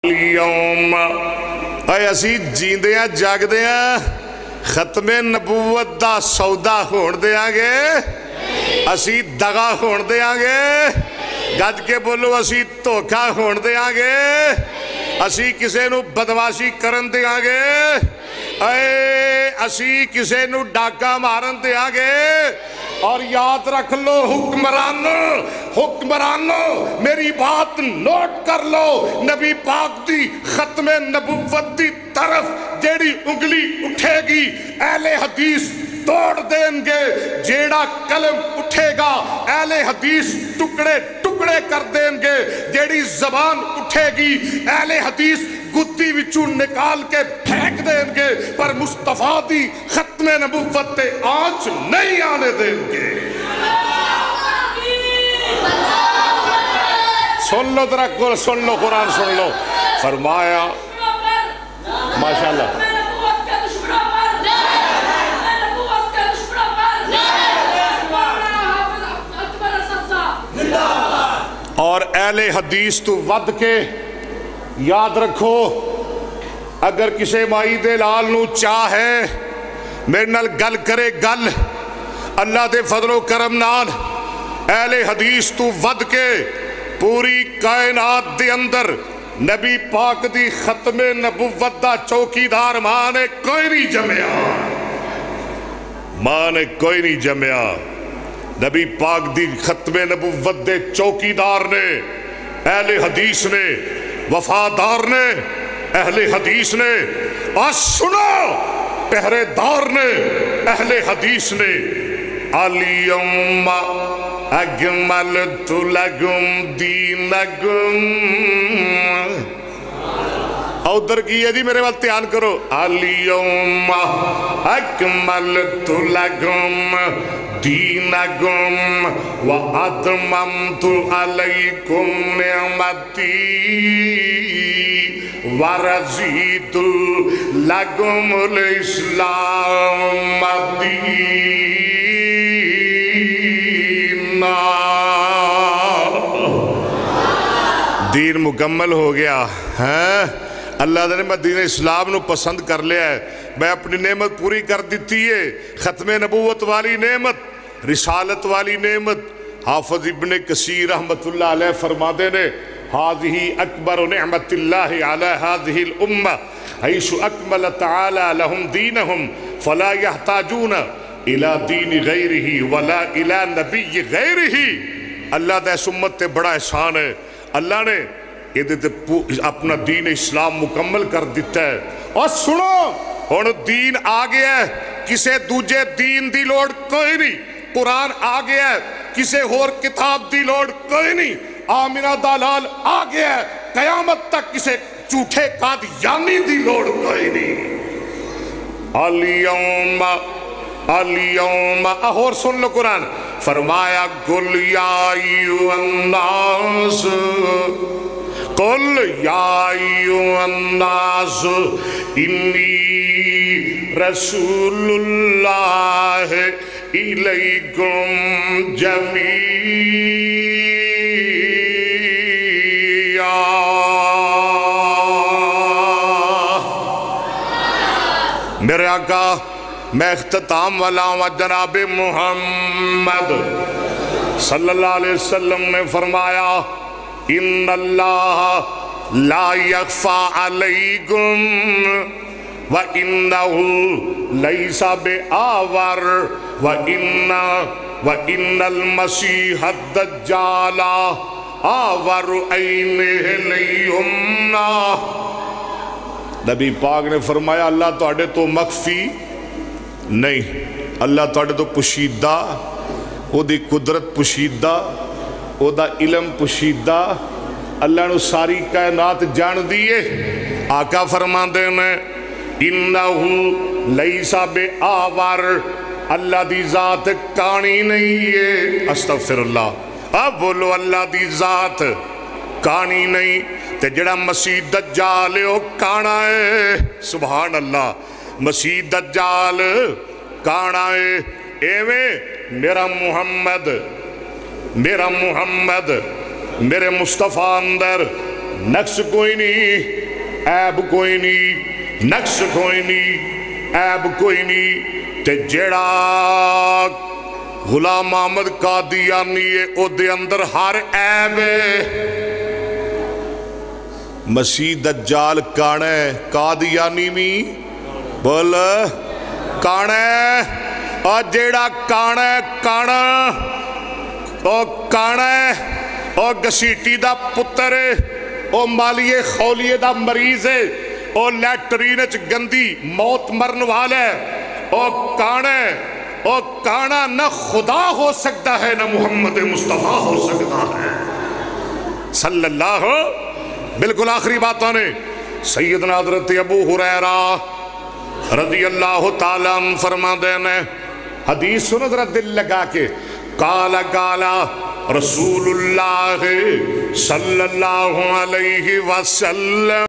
اليوم اے اسی جیندیاں جاگدیاں ختم نبوت دا سودا ہون دیاں گے، اسی دغا ہون دیاں گے، گج کے بولو اسی دھوکا ہون دیاں گے، اسی کسے نو بدماشی کرن دیاں گے، اے اسی کسے نو ڈاکا مارن دیاں گے۔ اور یاد رکھ لو حکمرانو میری بات نوٹ کر لو، نبی پاک دی ختم نبوت دی طرف جیڑی انگلی اٹھے گی اہل حدیث توڑ دیں گے، جیڑا قلم اٹھے گا اہل حدیث ٹکڑے ٹکڑے کر دیں گے، جیڑی زبان اٹھے گی اہل حدیث گتی وچوں نکال کے پھینک دیں گے، پر مصطفیٰ دی ختم نبوت تے آنچ نہیں آنے دیں گے۔ سن لو ذرا، سن لو قرآن سن لو، فرمایا ماشاءاللہ اور اہل حدیث تو ود کے یاد رکھو، اگر کسے مائی دے لال نو چاہ ہے میرے نال گل کرے گل، اللہ دے فضل و کرم نال اہل حدیث تو ود کے پوری کائنات دے اندر نبی پاک دی ختم نبوت دا چوکیدار ماں نے کوئی نہیں جمیا، ماں نے کوئی نہیں جمیا۔ نبی پاک دی ختم نبوت دے چوکیدار نے اہل حدیث نے، وفادار نے اہل حدیث نے، اور سنو پہرے دار نے اہل حدیث نے۔ اليوم اکملت لکم دینکم، ادھر کی ہے جی میرے وقت دھیان کرو، اليوم اکملت لکم دینکم واتممت علیکم نعمتی ورضیت لکم الاسلام دینا۔ دین مکمل ہو گیا ہے، اللہ نے میں دین اسلام نو پسند کر لیا ہے، میں اپنی نعمت پوری کر دیتی ہے، ختم نبوت والی نعمت، رسالت والی نعمت۔ حافظ ابن کثیر رحمت اللہ علیہ فرماتے نے، هذه اکبر نعمت اللہ علی هذه الامہ حیث اکمل تعالی لهم دینہم فلا یحتاجون الى دین غیرہ ولا الى نبی غیرہ۔ اللہ دا اس امت تے بڑا احسان ہے، اللہ نے اپنا دین اسلام مکمل کر دیتا ہے۔ اور سنو ہن دین آ گیا ہے، کسے دوجے دین دی لوڑ کوئی نہیں، قرآن آ گیا ہے، کسے اور کتاب دی لوڑ کوئی نہیں، آمنہ دلال آ گیا ہے، قیامت تک کسے جھوٹے قادیانی دی لوڑ کوئی نہیں۔ اليوم اور سن لو قرآن، فرمایا قل یا ایھا الناس، قل یا ایھا الناس انی رسول اللہ الیکم جمیعا۔ میرے آقا میں اختتام والا ہوں، جناب محمد صلی اللہ علیہ وسلم نے فرمایا، ان اللہ لا یخفی علیکم وَإِنَّهُ لَيْسَ بِآوَرْ وَإِنَّ الْمَسِيحَ الدَّجَّالَ آوَرُ عَيْنِهِ الْيُمْنَى۔ نبی پاک نے فرمایا اللہ تواڈے تو مخفی نہیں، اللہ تواڈے تو پوشیدہ، او دی قدرت پوشیدہ، او دا علم پوشیدہ، اللہ نے ساری کائنات جان دیئے۔ آقا فرماندے نے انہو لیسا بے آور، اللہ دی ذات کانی نہیں ہے، استغفر اللہ، اب بولو اللہ دی ذات کانی نہیں، تے جڑا مسیح دجال او کانا ہے، سبحان اللہ، مسیح دجال کانا ہے۔ ایویں میرا محمد میرے مصطفیٰ اندر نقص کوئی نہیں، عیب کوئی نہیں، نقص کوئی نہیں، عیب کوئی نہیں۔ تے جیڑا غلام احمد قادیانی ہے او دے اندر ہر عیب ہے۔ مسیح دجال کانا ہے، قادیانی بھی بول کانا ہے، اور جیڑا کانا ہے کانا او کانا ہے، او گسیٹی دا پتر ہے، او مالیے خولیے دا مریض ہے، او لیٹرینچ گندی موت مرن والا ہے، او کانا ہے، او کانا نہ خدا ہو سکتا ہے نہ محمد مصطفیٰ ہو سکتا ہے صلی اللہ۔ بالکل آخری باتوں نے سیدنا حضرت ابو ہریرہ رضی اللہ تعالیٰ عنہ فرما دینے حدیث سنو ذرا دل لگا کے، قال رسول اللہ صلی اللہ علیہ وسلم